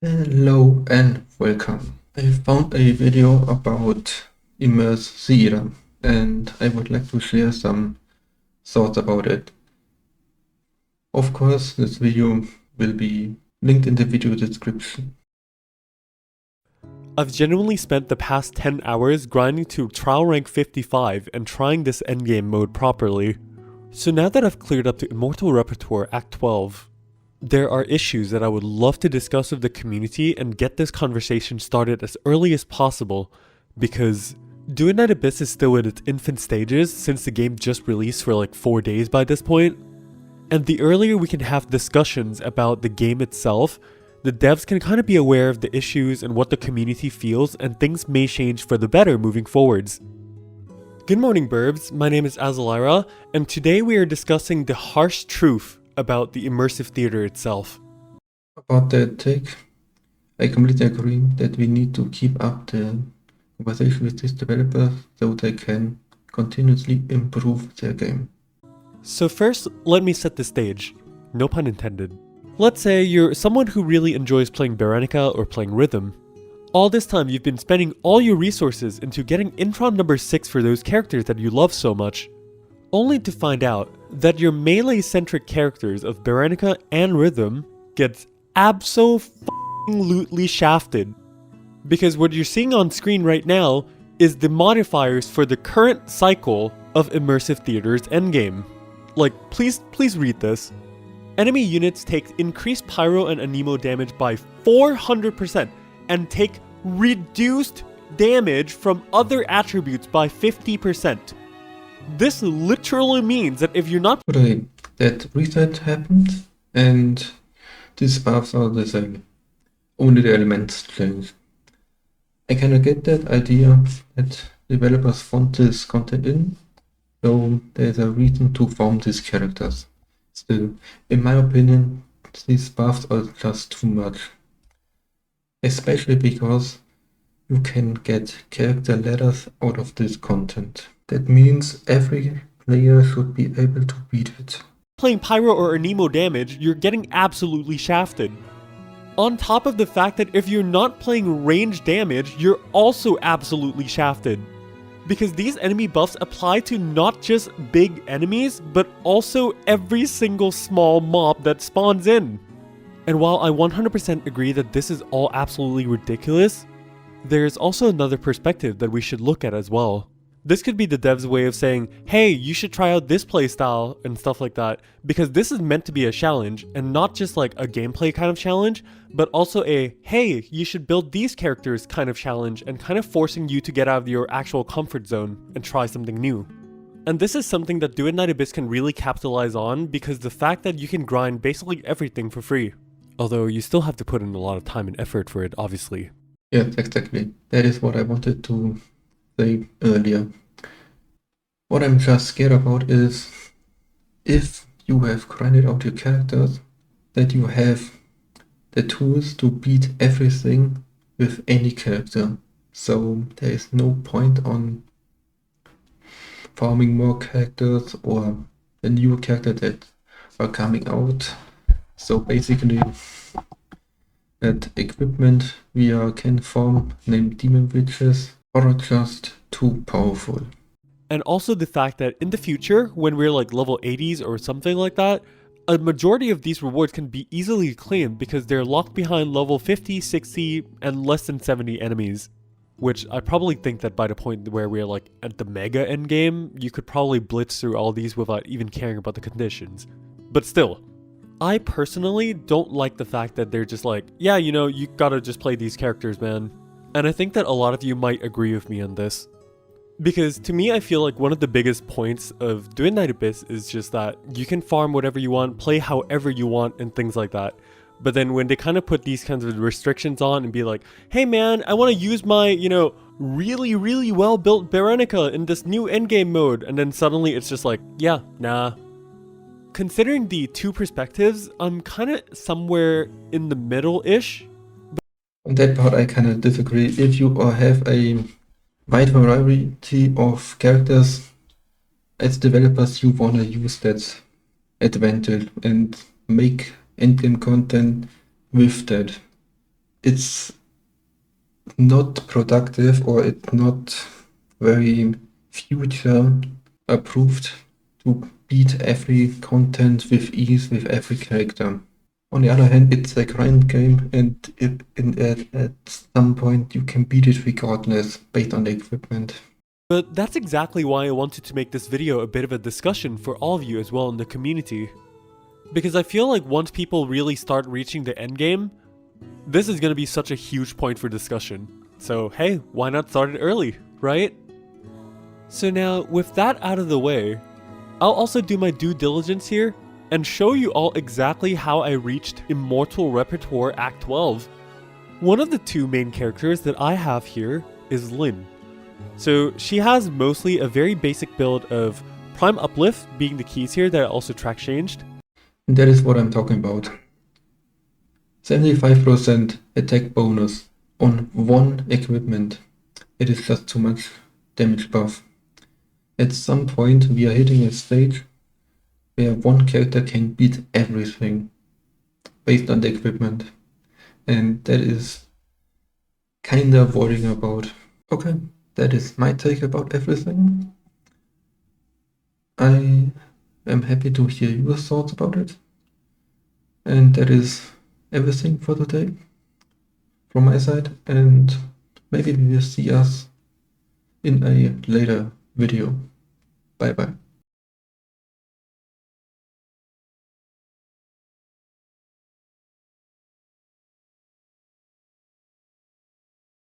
Hello and welcome. I found a video about Immortal and I would like to share some thoughts about it. Of course, this video will be linked in the video description. I've genuinely spent the past 10 hours grinding to trial rank 55 and trying this endgame mode properly. So now that I've cleared up to Immortal Repertoire Act 12, there are issues that I would love to discuss with the community and get this conversation started as early as possible, because Do Night Abyss is still in its infant stages since the game just released for like 4 days by this point, and the earlier we can have discussions about the game itself, the devs can kind of be aware of the issues and what the community feels, and things may change for the better moving forwards. Good morning, Burbs. My name is Azalira, and today we are discussing the harsh truth about the immersive theater itself. About that take, I completely agree that we need to keep up the conversation with these developers so they can continuously improve their game. So first, let me set the stage. No pun intended. Let's say you're someone who really enjoys playing Berenica or playing Rhythm. All this time you've been spending all your resources into getting Intron number 6 for those characters that you love so much, only to find out that your melee-centric characters of Berenica and Rhythm gets abso-lutely shafted. Because what you're seeing on screen right now is the modifiers for the current cycle of Immersive Theater's endgame. Like, please read this. Enemy units take increased pyro and anemo damage by 400% and take reduced damage from other attributes by 50%. This literally means that if you're not Today, that reset happened and these buffs are the same. Only the elements change. I kinda get that idea that developers want this content in, so there's a reason to form these characters. Still, in my opinion, these buffs are just too much. Especially because you can get character letters out of this content. That means every player should be able to beat it. playing pyro or anemo damage, you're getting absolutely shafted. On top of the fact that if you're not playing range damage, you're also absolutely shafted. Because these enemy buffs apply to not just big enemies, but also every single small mob that spawns in. And while I 100% agree that this is all absolutely ridiculous, there is also another perspective that we should look at as well. This could be the devs' way of saying, hey, you should try out this playstyle and stuff like that, because this is meant to be a challenge, and not just like a gameplay kind of challenge, but also a, hey, you should build these characters kind of challenge, and kind of forcing you to get out of your actual comfort zone and try something new. And this is something that Do Night Abyss can really capitalize on, because the fact that you can grind basically everything for free. Although you still have to put in a lot of time and effort for it, obviously. Yes, exactly. That is what I wanted to say earlier. What I'm just scared about is if you have grinded out your characters, that you have the tools to beat everything with any character. So there is no point on farming more characters or a new character that are coming out. So basically that equipment we can farm named demon witches are just too powerful. And also the fact that in the future, when we're like level 80s or something like that, a majority of these rewards can be easily claimed because they're locked behind level 50, 60, and less than 70 enemies. Which I probably think that by the point where we're like at the mega endgame, you could probably blitz through all these without even caring about the conditions. But still, I personally don't like the fact that they're just like, yeah, you know, you gotta just play these characters, man. And I think that a lot of you might agree with me on this. Because to me, I feel like one of the biggest points of doing Night Abyss is just that you can farm whatever you want, play however you want, and things like that. But then when they kind of put these kinds of restrictions on and be like, hey man, I want to use my, you know, really well built Berenica in this new endgame mode. And then suddenly it's just like, yeah, nah. Considering the two perspectives, I'm kind of somewhere in the middle-ish. On that part I kind of disagree. If you have a wide variety of characters, as developers you want to use that advantage and make endgame content with that. it's not productive or it's not very future approved to beat every content with ease with every character. On the other hand, it's a grind game, and at some point you can beat it regardless based on the equipment. But that's exactly why I wanted to make this video a bit of a discussion for all of you as well in the community. Because I feel like once people really start reaching the endgame, this is going to be such a huge point for discussion. So hey, why not start it early, right? So now, with that out of the way, I'll also do my due diligence here and show you all exactly how I reached Immortal Repertoire Act 12. One of the two main characters that I have here is Lyn. So she has mostly a very basic build of Prime Uplift being the keys here that I also track changed. And that is what I'm talking about. 75% attack bonus on one equipment. It is just too much damage buff. At some point we are hitting a stage where one character can beat everything based on the equipment. And that is kinda worrying about. Okay, that is my take about everything. I am happy to hear your thoughts about it. And that is everything for today from my side, and maybe we will see us in a later video. Bye bye.